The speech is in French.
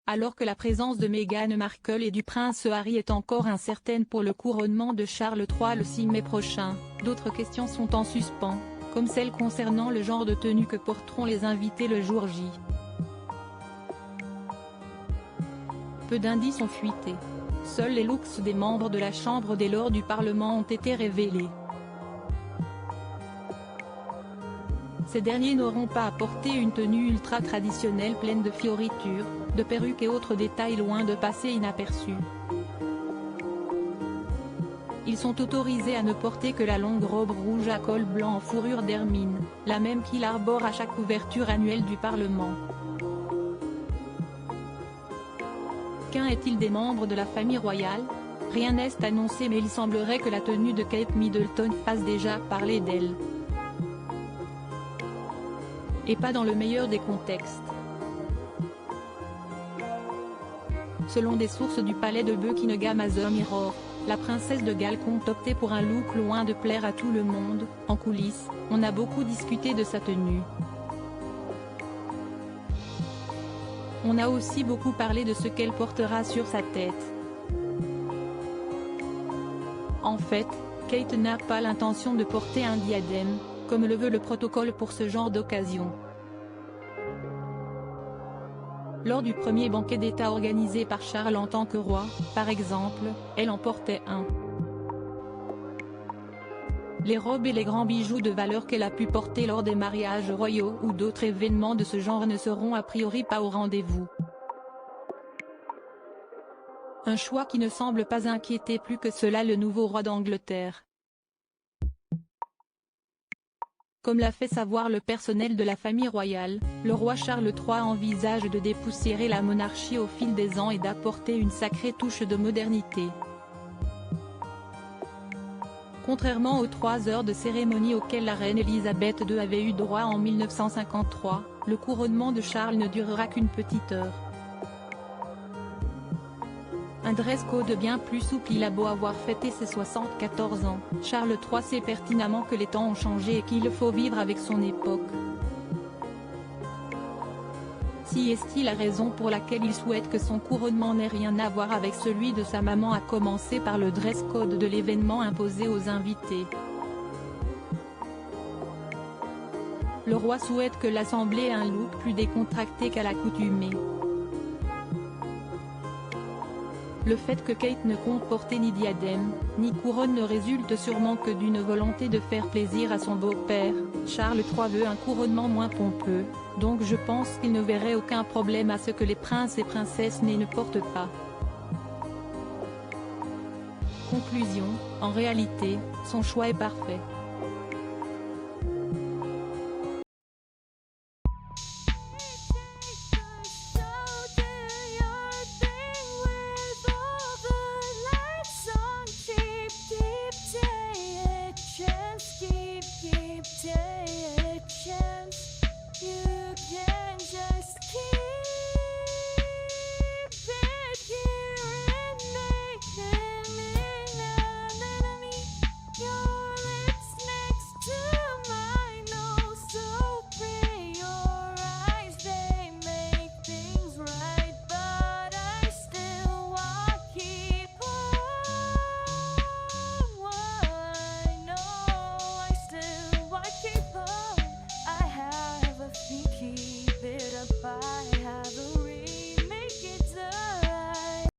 Alors que la présence de Meghan Markle et du prince Harry est encore incertaine pour le couronnement de Charles III le 6 mai prochain, d'autres questions sont en suspens, comme celle concernant le genre de tenue que porteront les invités le jour J. Peu d'indices ont fuité. Seuls les looks des membres de la Chambre des Lords du Parlement ont été révélés. Ces derniers n'auront pas à porter une tenue ultra traditionnelle pleine de fioritures, de perruques et autres détails loin de passer inaperçus. Ils sont autorisés à ne porter que la longue robe rouge à col blanc en fourrure d'hermine, la même qu'il arbore à chaque ouverture annuelle du Parlement. Qu'un est-il des membres de la famille royale? Rien n'est annoncé, mais il semblerait que la tenue de Kate Middleton fasse déjà parler d'elle. Et pas dans le meilleur des contextes. Selon des sources du palais de Buckingham à The Mirror, la princesse de Galles compte opter pour un look loin de plaire à tout le monde. En coulisses, on a beaucoup discuté de sa tenue. On a aussi beaucoup parlé de ce qu'elle portera sur sa tête. En fait, Kate n'a pas l'intention de porter un diadème, comme le veut le protocole pour ce genre d'occasion. Lors du premier banquet d'État organisé par Charles en tant que roi, par exemple, elle en portait un. Les robes et les grands bijoux de valeur qu'elle a pu porter lors des mariages royaux ou d'autres événements de ce genre ne seront a priori pas au rendez-vous. Un choix qui ne semble pas inquiéter plus que cela le nouveau roi d'Angleterre. Comme l'a fait savoir le personnel de la famille royale, le roi Charles III envisage de dépoussiérer la monarchie au fil des ans et d'apporter une sacrée touche de modernité. Contrairement aux 3 heures de cérémonie auxquelles la reine Elisabeth II avait eu droit en 1953, le couronnement de Charles ne durera qu'une petite heure. Un dress code bien plus souple. Il a beau avoir fêté ses 74 ans, Charles III sait pertinemment que les temps ont changé et qu'il faut vivre avec son époque. Si est-il la raison pour laquelle il souhaite que son couronnement n'ait rien à voir avec celui de sa maman, à commencer par le dress code de l'événement imposé aux invités. Le roi souhaite que l'assemblée ait un look plus décontracté qu'à l'accoutumée. Le fait que Kate ne compte porter ni diadème, ni couronne ne résulte sûrement que d'une volonté de faire plaisir à son beau-père. Charles III veut un couronnement moins pompeux, donc je pense qu'il ne verrait aucun problème à ce que les princes et princesses ne portent pas. Conclusion, en réalité, son choix est parfait.